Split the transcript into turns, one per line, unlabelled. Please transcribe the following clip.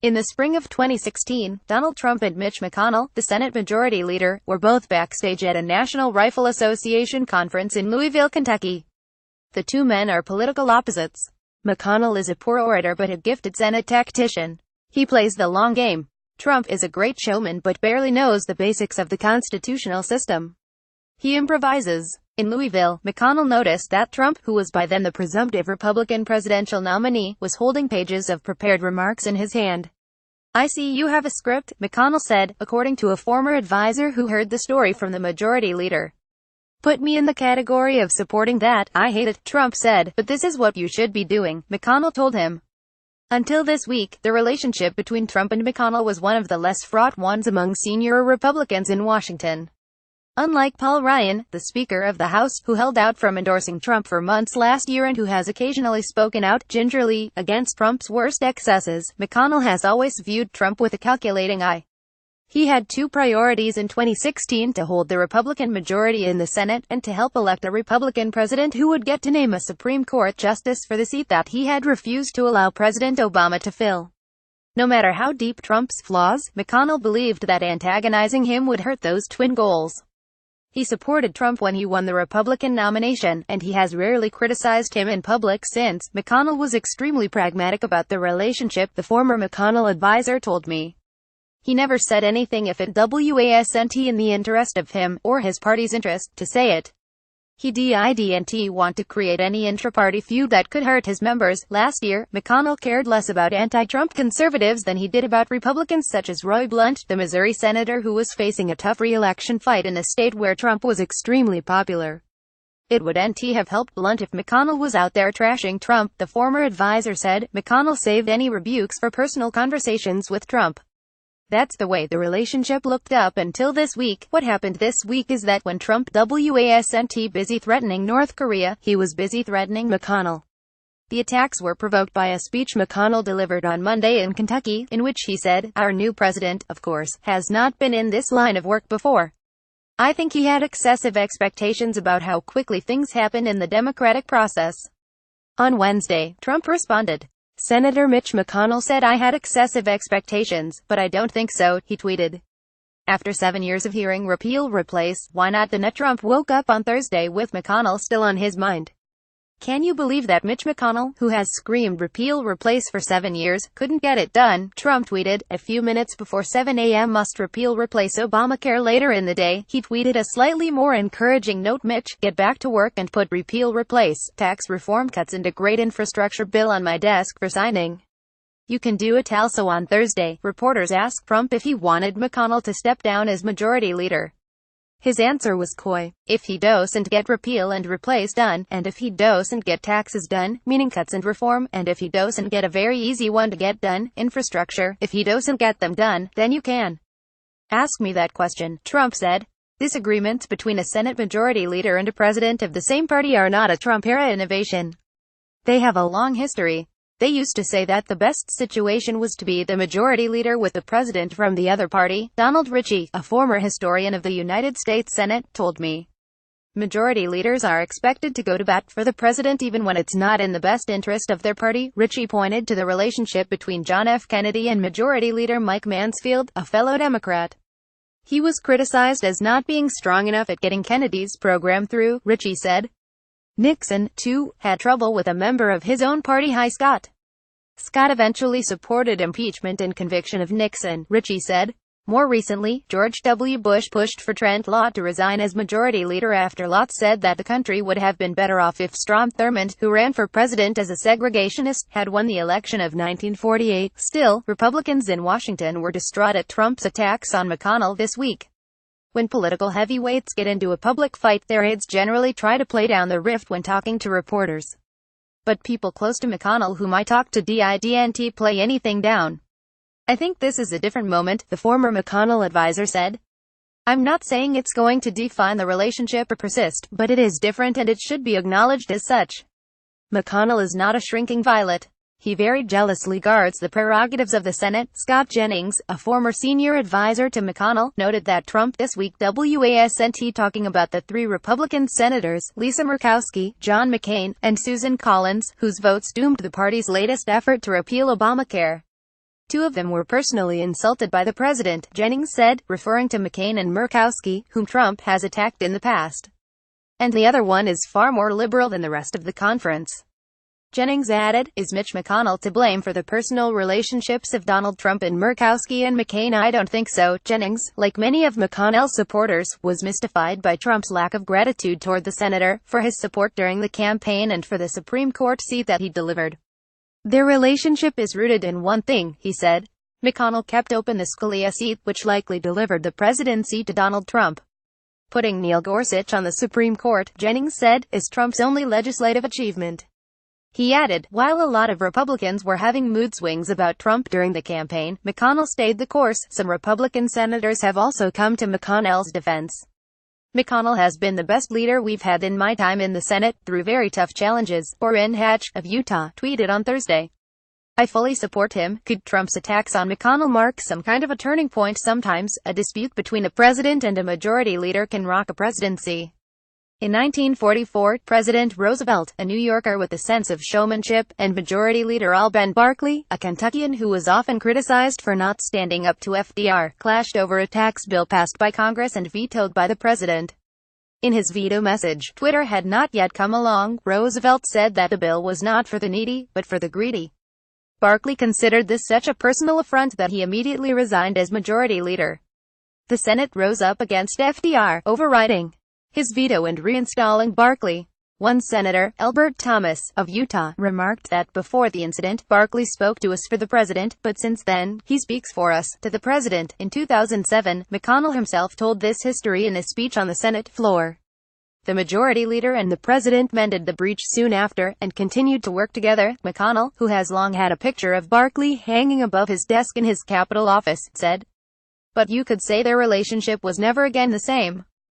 In the spring of 2016, Donald Trump and Mitch McConnell, the Senate Majority Leader, were both backstage at a National Rifle Association conference in Louisville, Kentucky. The two men are political opposites. McConnell is a poor orator but a gifted Senate tactician. He plays the long game. Trump is a great showman but barely knows the basics of the constitutional system. He improvises. In Louisville, McConnell noticed that Trump, who was by then the presumptive Republican presidential nominee, was holding pages of prepared remarks in his hand. "I see you have a script," McConnell said, according to a former advisor who heard the story from the majority leader. "Put me in the category of supporting that. I hate it," Trump said, "but this is what you should be doing," McConnell told him. Until this week, the relationship between Trump and McConnell was one of the less fraught ones among senior Republicans in Washington. Unlike Paul Ryan, the Speaker of the House, who held out from endorsing Trump for months last year and who has occasionally spoken out, gingerly, against Trump's worst excesses, McConnell has always viewed Trump with a calculating eye. He had two priorities in 2016: to hold the Republican majority in the Senate, and to help elect a Republican president who would get to name a Supreme Court justice for the seat that he had refused to allow President Obama to fill. No matter how deep Trump's flaws, McConnell believed that antagonizing him would hurt those twin goals. He supported Trump when he won the Republican nomination, and he has rarely criticized him in public since. McConnell was extremely pragmatic about the relationship, the former McConnell advisor told me. He never said anything if it wasn't in the interest of him, or his party's interest, to say it. He didn't want to create any intra-party feud that could hurt his members. Last year, McConnell cared less about anti-Trump conservatives than he did about Republicans such as Roy Blunt, the Missouri senator who was facing a tough re-election fight in a state where Trump was extremely popular. It wouldn't have helped Blunt if McConnell was out there trashing Trump, the former advisor said. McConnell saved any rebukes for personal conversations with Trump. That's the way the relationship looked up until this week. What happened this week is that when Trump wasn't busy threatening North Korea, he was busy threatening McConnell. The attacks were provoked by a speech McConnell delivered on Monday in Kentucky, in which he said, "Our new president, of course, has not been in this line of work before. I think he had excessive expectations about how quickly things happen in the democratic process." On Wednesday, Trump responded. Senator Mitch McConnell said, "I had excessive expectations, but I don't think so," he tweeted. After 7 years of hearing repeal, replace, why not the net, Trump woke up on Thursday with McConnell still on his mind. "Can you believe that Mitch McConnell, who has screamed repeal, replace for 7 years, couldn't get it done?" Trump tweeted. A few minutes before 7 a.m. must repeal, replace Obamacare. Later in the day, he tweeted a slightly more encouraging note: "Mitch, get back to work and put repeal, replace, tax reform cuts and a great infrastructure bill on my desk for signing. You can do it." Also on Thursday, reporters asked Trump if he wanted McConnell to step down as majority leader. His answer was coy. "If he doesn't get repeal and replace done, and if he doesn't get taxes done, meaning cuts and reform, and if he doesn't get a very easy one to get done, infrastructure, if he doesn't get them done, then you can ask me that question," Trump said. Disagreements between a Senate majority leader and a president of the same party are not a Trump-era innovation. They have a long history. They used to say that the best situation was to be the majority leader with the president from the other party. Donald Ritchie, a former historian of the United States Senate, told me. Majority leaders are expected to go to bat for the president even when it's not in the best interest of their party. Ritchie pointed to the relationship between John F. Kennedy and Majority Leader Mike Mansfield, a fellow Democrat. He was criticized as not being strong enough at getting Kennedy's program through, Ritchie said. Nixon, too, had trouble with a member of his own party, Scott. Scott eventually supported impeachment and conviction of Nixon, Ritchie said. More recently, George W. Bush pushed for Trent Lott to resign as majority leader after Lott said that the country would have been better off if Strom Thurmond, who ran for president as a segregationist, had won the election of 1948. Still, Republicans in Washington were distraught at Trump's attacks on McConnell this week. When political heavyweights get into a public fight, their aides generally try to play down the rift when talking to reporters. But people close to McConnell whom I talk to didn't play anything down. "I think this is a different moment," the former McConnell advisor said. "I'm not saying it's going to define the relationship or persist, but it is different and it should be acknowledged as such." McConnell is not a shrinking violet. He very jealously guards the prerogatives of the Senate. Scott Jennings, a former senior advisor to McConnell, noted that Trump this week wasn't talking about the three Republican senators, Lisa Murkowski, John McCain, and Susan Collins, whose votes doomed the party's latest effort to repeal Obamacare. Two of them were personally insulted by the president, Jennings said, referring to McCain and Murkowski, whom Trump has attacked in the past. And the other one is far more liberal than the rest of the conference. Jennings added, "Is Mitch McConnell to blame for the personal relationships of Donald Trump and Murkowski and McCain? I don't think so." Jennings, like many of McConnell's supporters, was mystified by Trump's lack of gratitude toward the senator, for his support during the campaign and for the Supreme Court seat that he delivered. "Their relationship is rooted in one thing," he said. McConnell kept open the Scalia seat, which likely delivered the presidency to Donald Trump. Putting Neil Gorsuch on the Supreme Court, Jennings said, is Trump's only legislative achievement. He added, while a lot of Republicans were having mood swings about Trump during the campaign, McConnell stayed the course. Some Republican senators have also come to McConnell's defense. "McConnell has been the best leader we've had in my time in the Senate, through very tough challenges," Orrin Hatch, of Utah, tweeted on Thursday. "I fully support him." Could Trump's attacks on McConnell mark some kind of a turning point? Sometimes, a dispute between a president and a majority leader can rock a presidency. In 1944, President Roosevelt, a New Yorker with a sense of showmanship, and Majority Leader Al Ben Barkley, a Kentuckian who was often criticized for not standing up to FDR, clashed over a tax bill passed by Congress and vetoed by the president. In his veto message, Twitter had not yet come along, Roosevelt said that the bill was not for the needy, but for the greedy. Barkley considered this such a personal affront that he immediately resigned as Majority Leader. The Senate rose up against FDR, overriding his veto and reinstalling Barkley. One senator, Elbert Thomas, of Utah, remarked that before the incident, Barkley spoke to us for the president, but since then, he speaks for us, to the president. In 2007, McConnell himself told this history in a speech on the Senate floor. The majority leader and the president mended the breach soon after, and continued to work together. McConnell, who has long had a picture of Barkley hanging above his desk in his Capitol office, said, "But you could say their relationship was never again the same."